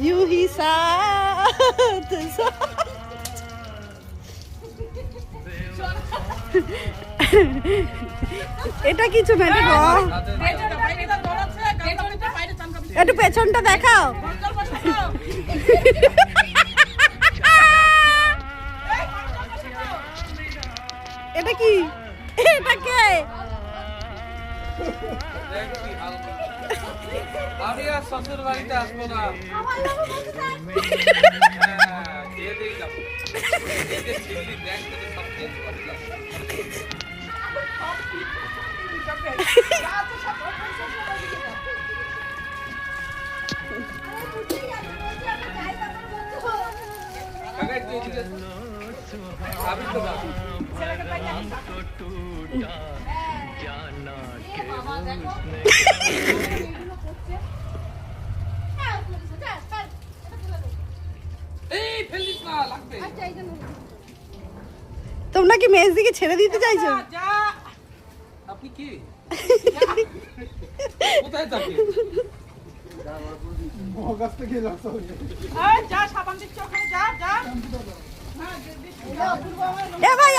यूं ही साथ এটা কিছু না, একটু পেছনটা দেখাও। এটা কি? এটা কে? আমি আর শ্বশুর বাড়িতে আসবো না। তোমরা কি মেজদিকে ছেড়ে দিতে চাইছো? আপনি কি কোথায় থাকেন? এ ভাই